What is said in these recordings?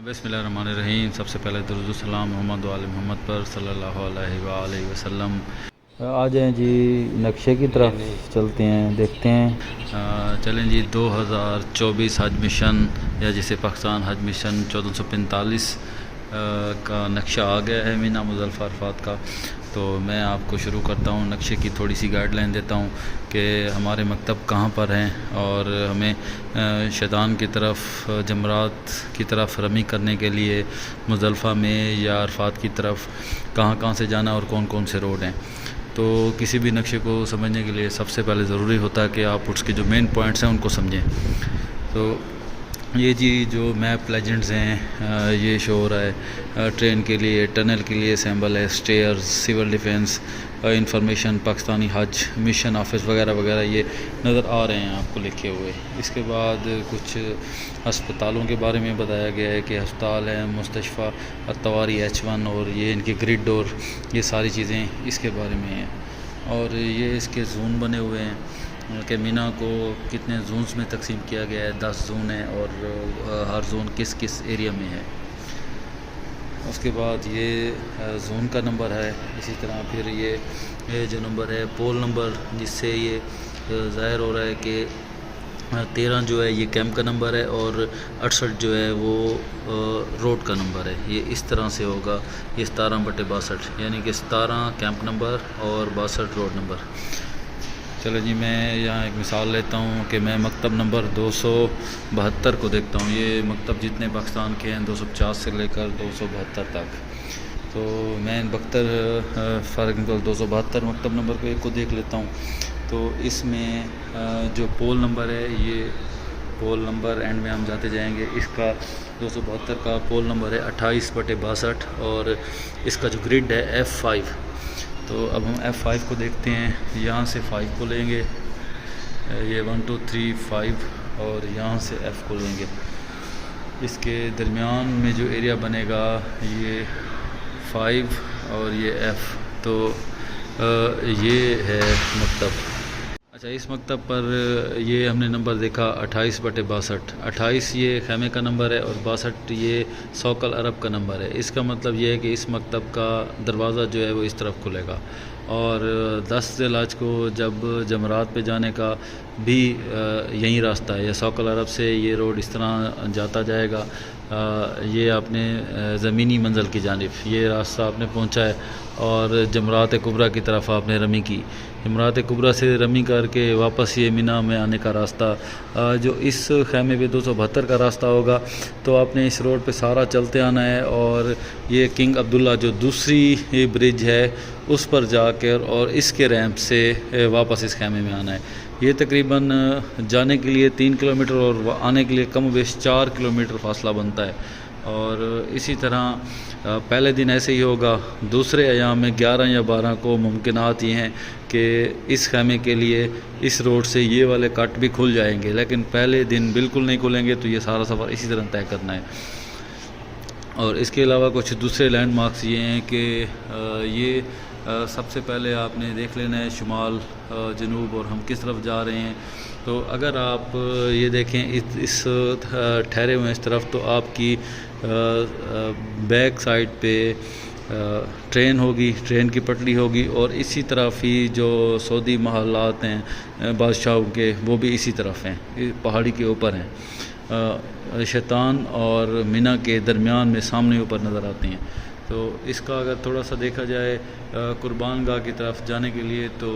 बिस्मिल्लाहिर्रहमानिर्रहीम। सबसे पहले दुरूद व सलाम मोहम्मद वाले मोहम्मद पर सल्लल्लाहु अलैहि वसल्लम। आ जाएं जी, नक्शे की तरफ चलते हैं, देखते हैं। चलें जी। 2024 हज मिशन या जिसे पाकिस्तान हज मिशन 1445 का नक्शा आ गया है मीना मुज़दलिफ़ा अरफ़ात का। तो मैं आपको शुरू करता हूँ, नक्शे की थोड़ी सी गाइडलाइन देता हूँ कि हमारे मकतब कहाँ पर हैं और हमें शैतान की तरफ, जमरात की तरफ रमी करने के लिए मुज़दलिफ़ा में या अरफ़ात की तरफ कहाँ कहाँ से जाना और कौन कौन से रोड हैं। तो किसी भी नक्शे को समझने के लिए सबसे पहले ज़रूरी होता है कि आप उसके जो मेन पॉइंट्स हैं उनको समझें। तो ये जी जो मैप लेजेंड्स हैं, ये शो हो रहा है ट्रेन के लिए, टनल के लिए सिंबल है, stairs, civil defence, information, Pakistani हज मिशन ऑफिस वगैरह वगैरह ये नज़र आ रहे हैं आपको लिखे हुए। इसके बाद कुछ अस्पतालों के बारे में बताया गया है कि अस्पताल है मुस्तशफ़ा अत्तवारी H1 और ये इनके ग्रिड और ये सारी चीज़ें इसके बारे में हैं। और ये इसके जोन बने हुए हैं कि मीना को कितने जोन्स में तकसीम किया गया है। 10 जोन है और हर जोन किस किस एरिया में है। उसके बाद ये जोन का नंबर है। इसी तरह फिर ये जो नंबर है पोल नंबर, जिससे ये ज़ाहिर हो रहा है कि 13 जो है ये कैंप का नंबर है और 68 जो है वो रोड का नंबर है। ये इस तरह से होगा, ये 17/62, यानी कि 17 कैंप नंबर और 62 रोड नंबर। चलो जी, मैं यहाँ एक मिसाल लेता हूँ कि मैं मकतब नंबर 272 को देखता हूँ। ये मकतब जितने पाकिस्तान के हैं 250 से लेकर 272 तक। तो मैं 72 फॉर एग्जाम्पल 272 मकतब नंबर को एक को देख लेता हूँ। तो इसमें जो पोल नंबर है, ये पोल नंबर एंड में हम जाते जाएंगे। इसका 272 का पोल नंबर है 28/62 और इसका जो ग्रिड है F5। तो अब हम F5 को देखते हैं। यहाँ से 5 को लेंगे, ये 1 2 3 5 और यहाँ से F को लेंगे। इसके दरमियान में जो एरिया बनेगा ये 5 और ये F। तो ये है मकतब। अच्छा, इस मकतब पर ये हमने नंबर देखा 28/62। 28 ये खैमे का नंबर है और 62 ये सौकल अरब का नंबर है। इसका मतलब ये है कि इस मकतब का दरवाज़ा जो है वो इस तरफ खुलेगा। और 10 ज़िलहज को जब जमरात पे जाने का भी यही रास्ता है, या सौकल अरब से ये रोड इस तरह जाता जाएगा। ये आपने ज़मीनी मंजिल की जानिब ये रास्ता आपने पहुंचा है और जमरात कुबरा की तरफ आपने रमी की। जमरात कुबरा से रमी करके वापस ये मीना में आने का रास्ता जो इस खैमे पे 272 का रास्ता होगा। तो आपने इस रोड पे सारा चलते आना है और ये किंग अब्दुल्ला जो दूसरी ब्रिज है उस पर जाकर और इसके रैंप से वापस इस खैमे में आना है। ये तकरीबन जाने के लिए 3 किलोमीटर और आने के लिए कम बेश 4 किलोमीटर फासला बनता है। और इसी तरह पहले दिन ऐसे ही होगा। दूसरे अयाम में 11 या 12 को मुमकिनात ये हैं कि इस खैमे के लिए इस रोड से ये वाले कट भी खुल जाएंगे, लेकिन पहले दिन बिल्कुल नहीं खुलेंगे। तो ये सारा सफ़र इसी तरह तय करना है। और इसके अलावा कुछ दूसरे लैंडमार्क्स ये हैं कि ये सबसे पहले आपने देख लेना है शुमाल, जनूब और हम किस तरफ जा रहे हैं। तो अगर आप ये देखें इस ठहरे हुए इस तरफ, तो आपकी बैक साइड पे ट्रेन होगी, ट्रेन की पटरी होगी और इसी तरफ ही जो सऊदी महलात हैं बादशाहों के, वो भी इसी तरफ हैं, पहाड़ी के ऊपर हैं। शैतान और मीना के दरमियान में सामने ऊपर नज़र आती हैं। तो इसका अगर थोड़ा सा देखा जाए कुर्बान गाह की तरफ जाने के लिए, तो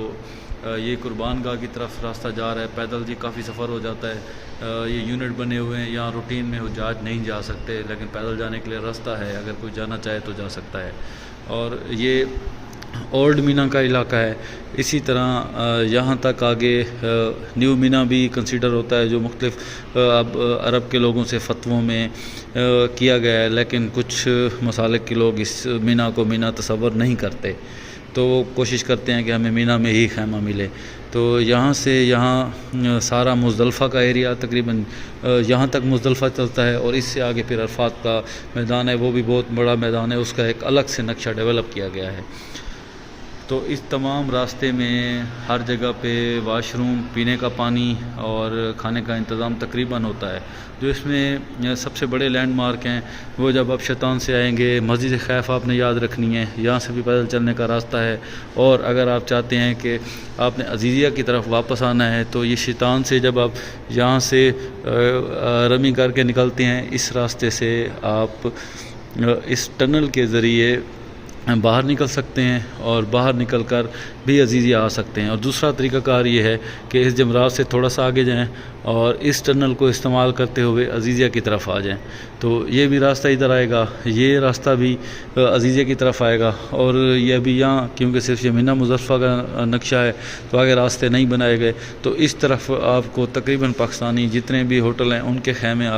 ये कुर्बान गाह की तरफ रास्ता जा रहा है। पैदल जी काफ़ी सफ़र हो जाता है। ये यूनिट बने हुए हैं, यहाँ रूटीन में हुज्जाज नहीं जा सकते, लेकिन पैदल जाने के लिए रास्ता है, अगर कोई जाना चाहे तो जा सकता है। और ये ओल्ड मीना का इलाका है। इसी तरह यहाँ तक आगे न्यू मीना भी कंसीडर होता है, जो मुख्तलिफ अब अरब के लोगों से फतवों में किया गया है, लेकिन कुछ मसालिक के लोग इस मीना को मीना तसव्वुर नहीं करते। तो वो कोशिश करते हैं कि हमें मीना में ही खैमा मिले। तो यहाँ से यहाँ सारा मुज़दलिफ़ा का एरिया तकरीबन यहाँ तक मुज़दलिफ़ा चलता है और इससे आगे फिर अरफात का मैदान है, वो भी बहुत बड़ा मैदान है, उसका एक अलग से नक्शा डेवलप किया गया है। تو اس تمام راستے میں ہر جگہ پہ واش روم، پینے کا پانی اور کھانے کا انتظام تقریباً ہوتا ہے۔ جو اس میں سب سے بڑے لینڈ مارک ہیں وہ جب آپ شیطان سے آئیں گے، مسجد خیف آپ نے یاد رکھنی ہے، یہاں سے بھی پیدل چلنے کا راستہ ہے۔ اور اگر آپ چاہتے ہیں کہ آپ نے عزیزیہ کی طرف واپس آنا ہے تو یہ شیطان سے جب آپ یہاں سے رمی کر کے نکلتے ہیں، اس راستے سے آپ اس ٹنل کے ذریعے باہر نکل سکتے ہیں اور باہر نکل کر بھی عزیزیہ آ سکتے ہیں۔ اور دوسرا طریقہ کار یہ ہے کہ اس جمرات سے تھوڑا سا آگے جائیں اور اس ٹنل کو استعمال کرتے ہوئے عزیزیہ کی طرف آ جائیں، تو یہ بھی راستہ ادھر آئے گا، یہ راستہ بھی عزیزیہ کی طرف آئے گا۔ اور یہ ابھی یہاں کیونکہ صرف یہ مینا مزدلفہ کا نقشہ ہے تو آگے راستے نہیں بنائے گئے، تو اس طرف آپ کو تقریباً پاکستانی جتنے بھی ہوٹل ہیں ان کے خیمے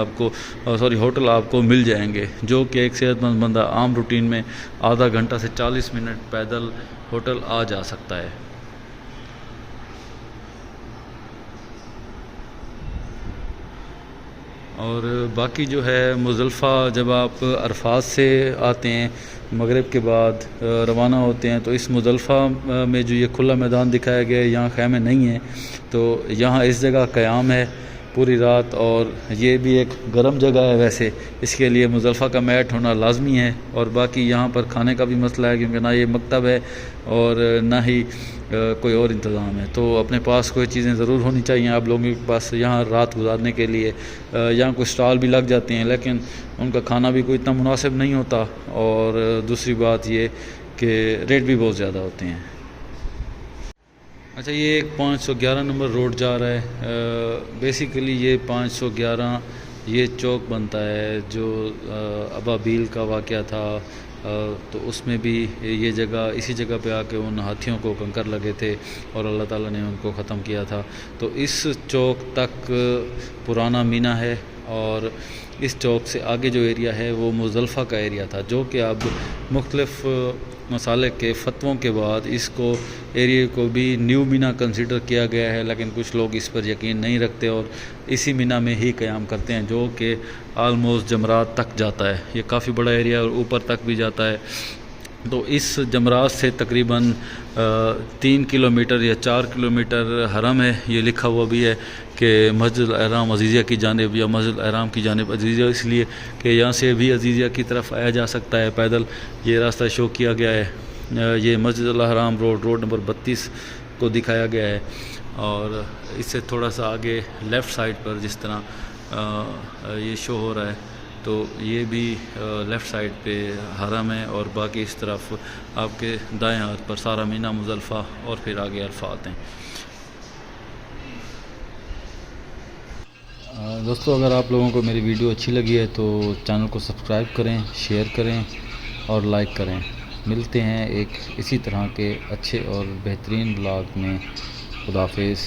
ہوٹل آپ کو مل جائیں گے، جو کہ ایک صحت مند بندہ عام روٹین میں آدھا گھنٹہ سے 40 منٹ پیدل ہوٹل آ جا سکتا ہے۔ اور باقی جو ہے مزدلفہ جب آپ عرفات سے آتے ہیں، مغرب کے بعد روانہ ہوتے ہیں، تو اس مزدلفہ میں جو یہ کھلا میدان دکھایا گیا ہے یہاں خیمے نہیں ہیں، تو یہاں اس جگہ قیام ہے پوری رات، اور یہ بھی ایک گرم جگہ ہے، ویسے اس کے لیے مزدلفہ کا میٹ ہونا لازمی ہے۔ اور باقی یہاں پر کھانے کا بھی مسئلہ ہے کیونکہ نہ یہ مکتب ہے اور نہ ہی کوئی اور انتظام ہے، تو اپنے پاس کوئی چیزیں ضرور ہونی چاہیے آپ لوگوں کے پاس یہاں رات گزارنے کے لیے۔ یہاں کوئی اسٹال بھی لگ جاتے ہیں لیکن ان کا کھانا بھی کوئی اتنا مناسب نہیں ہوتا، اور دوسری بات یہ کہ ریٹ بھی بہت زیادہ ہوتے ہیں۔ اچھا، یہ ایک 511 نمبر روڈ جا رہا ہے، بیسیکلی یہ 511 یہ چوک بنتا ہے جو ابابیل کا واقعہ تھا، تو اس میں بھی یہ جگہ اسی جگہ پہ آ کے ان ہاتھیوں کو کنکر لگے تھے اور اللہ تعالیٰ نے ان کو ختم کیا تھا۔ تو اس چوک تک پرانا مینا ہے، اور اس چوک سے آگے جو ایریا ہے وہ مزدلفہ کا ایریا تھا، جو کہ اب مختلف مسالک کے فتووں کے بعد اس کو ایریا کو بھی نیو مینا کنسیڈر کیا گیا ہے، لیکن کچھ لوگ اس پر یقین نہیں رکھتے اور اسی مینا میں ہی قیام کرتے ہیں، جو کہ آلموسٹ جمرات تک جاتا ہے۔ یہ کافی بڑا ایریا اور اوپر تک بھی جاتا ہے، تو اس جمرات سے تقریباً 3 کلومیٹر یا 4 کلومیٹر حرم ہے۔ یہ لکھا ہوا بھی ہے کہ مسجد الاحرام عزیزیہ کی جانب یا مسجد الاحرام کی جانب عزیزیہ، اس لیے کہ یہاں سے بھی عزیزیہ کی طرف آیا جا سکتا ہے پیدل۔ یہ راستہ شو کیا گیا ہے، یہ مسجد الاحرام روڈ نمبر 32 کو دکھایا گیا ہے، اور اس سے تھوڑا سا آگے لیفٹ سائڈ پر جس طرح یہ شو ہو رہا ہے، تو یہ بھی لیفٹ سائڈ پہ حرم ہے، اور باقی اس طرف آپ کے دائیں ہاتھ پر سارا مینا مزدلفہ اور پھر آگے عرفات ہیں۔ دوستو، اگر آپ لوگوں کو میری ویڈیو اچھی لگی ہے تو چینل کو سبسکرائب کریں، شیئر کریں اور لائک کریں۔ ملتے ہیں ایک اسی طرح کے اچھے اور بہترین بلاگ میں۔ خدا حافظ۔